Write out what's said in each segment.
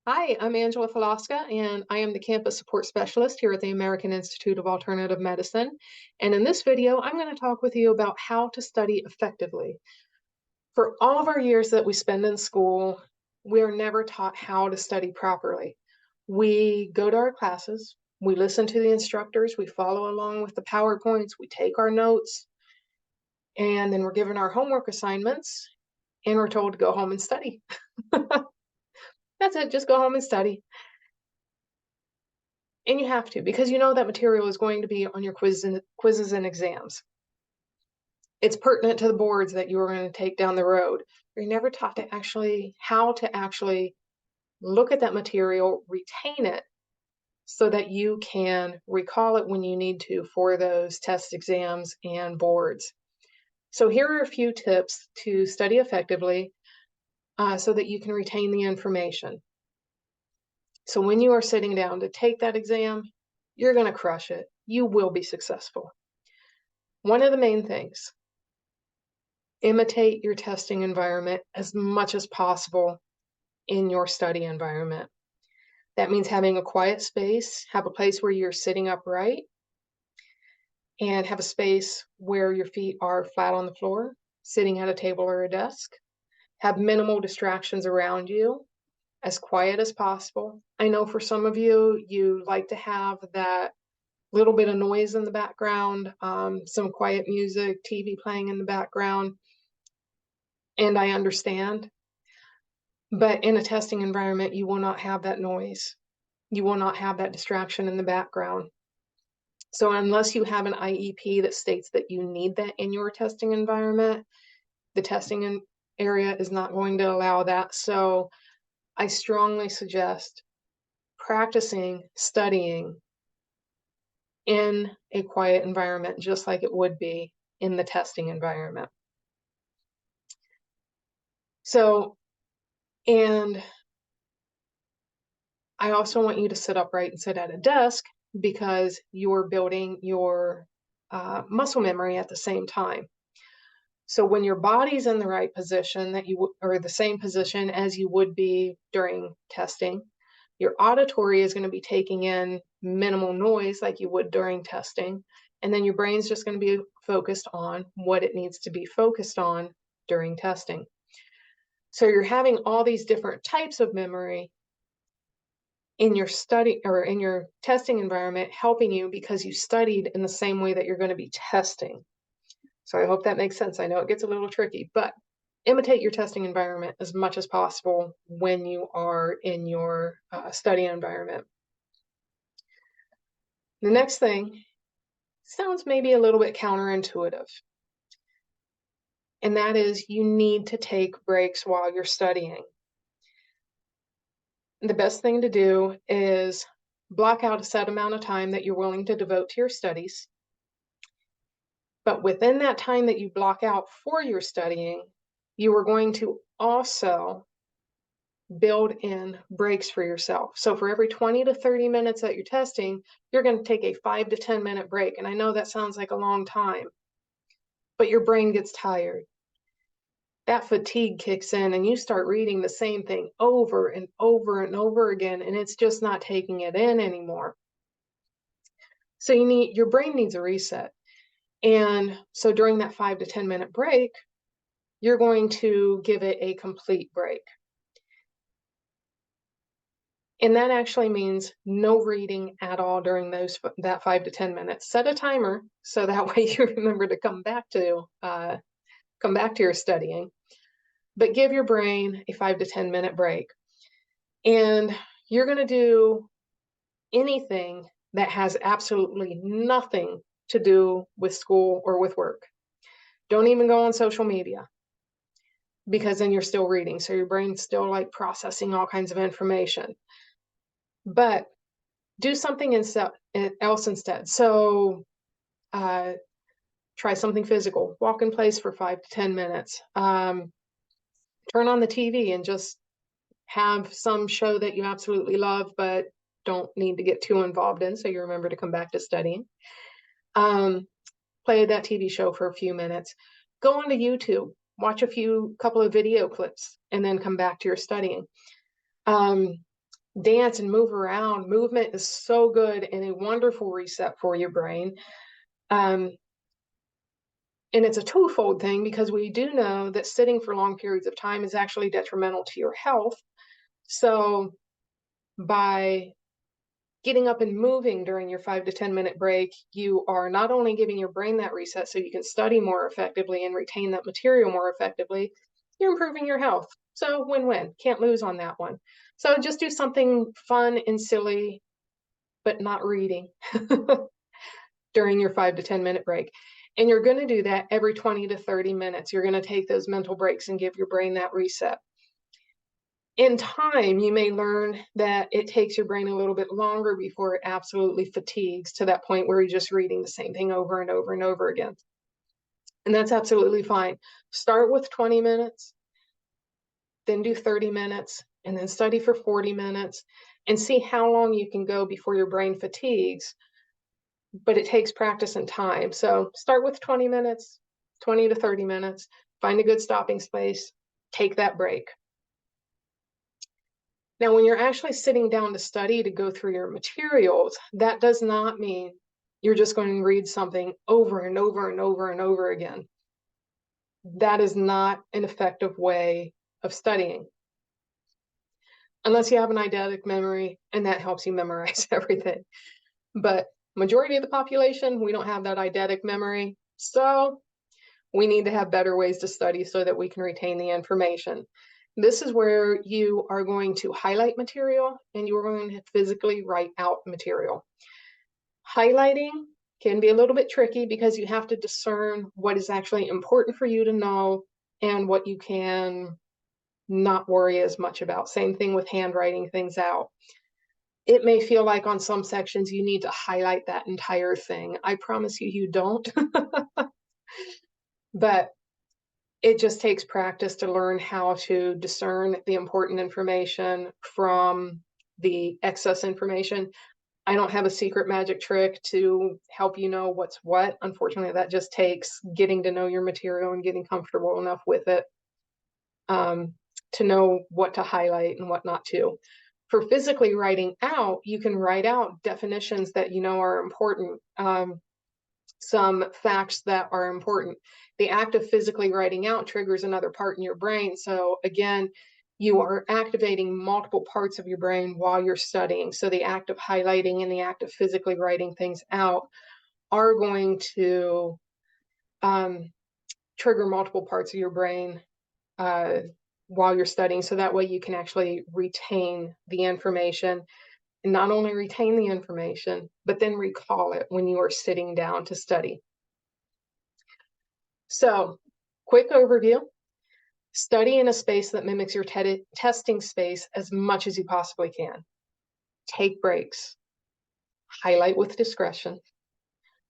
Hi, I'm Angela Falaska, and I am the Campus Support Specialist here at the American Institute of Alternative Medicine. And in this video, I'm going to talk with you about how to study effectively. For all of our years that we spend in school, we are never taught how to study properly. We go to our classes, we listen to the instructors, we follow along with the PowerPoints, we take our notes, and then we're given our homework assignments, and we're told to go home and study. That's it, just go home and study. And you have to, because you know that material is going to be on your quizzes and exams. It's pertinent to the boards that you are going to take down the road. You're never taught to how to actually look at that material, retain it, so that you can recall it when you need to for those test exams and boards. So here are a few tips to study effectively so that you can retain the information. So when you are sitting down to take that exam, you're going to crush it. You will be successful. One of the main things, imitate your testing environment as much as possible in your study environment. That means having a quiet space, have a place where you're sitting upright, and have a space where your feet are flat on the floor, sitting at a table or a desk. Have minimal distractions around you, as quiet as possible. I know for some of you, you like to have that little bit of noise in the background, some quiet music, TV playing in the background, and I understand. But in a testing environment, you will not have that noise. You will not have that distraction in the background. So unless you have an IEP that states that you need that in your testing environment, the area is not going to allow that. So I strongly suggest practicing studying in a quiet environment, just like it would be in the testing environment. So, and I also want you to sit upright and sit at a desk because you're building your muscle memory at the same time. So when your body's in the right position or the same position as you would be during testing, your auditory is going to be taking in minimal noise like you would during testing. And then your brain's just going to be focused on what it needs to be focused on during testing. So you're having all these different types of memory in your study or in your testing environment helping you because you studied in the same way that you're going to be testing. So I hope that makes sense. I know it gets a little tricky, but imitate your testing environment as much as possible when you are in your study environment. The next thing sounds maybe a little bit counterintuitive, and that is you need to take breaks while you're studying. The best thing to do is block out a set amount of time that you're willing to devote to your studies. But within that time that you block out for your studying, you are going to also build in breaks for yourself. So for every 20 to 30 minutes that you're testing, you're going to take a 5 to 10 minute break. And I know that sounds like a long time, but your brain gets tired. That fatigue kicks in and you start reading the same thing over and over and over again, and it's just not taking it in anymore. So your brain needs a reset. And so during that 5 to 10 minute break, you're going to give it a complete break. And that actually means no reading at all during that 5 to 10 minutes. Set a timer so that way you remember to come back to your studying. But give your brain a 5 to 10 minute break. And you're going to do anything that has absolutely nothing to do with school or with work. Don't even go on social media because then you're still reading. So your brain's still like processing all kinds of information. But do something else instead. So try something physical. Walk in place for 5 to 10 minutes. Turn on the TV and just have some show that you absolutely love, but don't need to get too involved in, so you remember to come back to studying. Play that TV show for a few minutes. Go onto YouTube, watch couple of video clips, and then come back to your studying. dance and move around. Movement is so good and a wonderful reset for your brain. Um, and it's a twofold thing because we do know that sitting for long periods of time is actually detrimental to your health. So by getting up and moving during your 5 to 10 minute break, you are not only giving your brain that reset so you can study more effectively and retain that material more effectively, you're improving your health. So win-win, can't lose on that one. So just do something fun and silly, but not reading during your 5 to 10 minute break. And you're going to do that every 20 to 30 minutes. You're going to take those mental breaks and give your brain that reset. In time, you may learn that it takes your brain a little bit longer before it absolutely fatigues to that point where you're just reading the same thing over and over and over again. And that's absolutely fine. Start with 20 minutes, then do 30 minutes, and then study for 40 minutes and see how long you can go before your brain fatigues. But it takes practice and time. So start with 20 minutes, 20 to 30 minutes, find a good stopping space, take that break. Now, when you're actually sitting down to study, to go through your materials, that does not mean you're just going to read something over and over and over and over again. That is not an effective way of studying. Unless you have an eidetic memory, and that helps you memorize everything. But majority of the population, we don't have that eidetic memory. So we need to have better ways to study so that we can retain the information. This is where you are going to highlight material and you're going to physically write out material. Highlighting can be a little bit tricky because you have to discern what is actually important for you to know and what you can not worry as much about. Same thing with handwriting things out. It may feel like on some sections you need to highlight that entire thing. I promise you, you don't. But it just takes practice to learn how to discern the important information from the excess information. I don't have a secret magic trick to help you know what's what. Unfortunately, that just takes getting to know your material and getting comfortable enough with it to know what to highlight and what not to. For physically writing out, you can write out definitions that you know are important. Some facts that are important. The act of physically writing out triggers another part in your brain. So again, you are activating multiple parts of your brain while you're studying. So the act of highlighting and the act of physically writing things out are going to trigger multiple parts of your brain while you're studying. So that way you can actually retain the information. And not only retain the information, but then recall it when you are sitting down to study. So, quick overview. Study in a space that mimics your testing space as much as you possibly can. Take breaks. Highlight with discretion.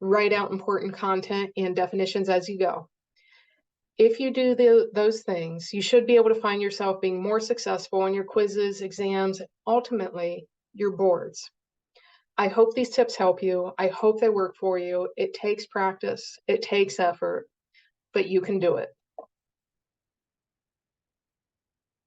Write out important content and definitions as you go. If you do those things, you should be able to find yourself being more successful in your quizzes, exams, ultimately your boards. I hope these tips help you. I hope they work for you. It takes practice. It takes effort, but you can do it.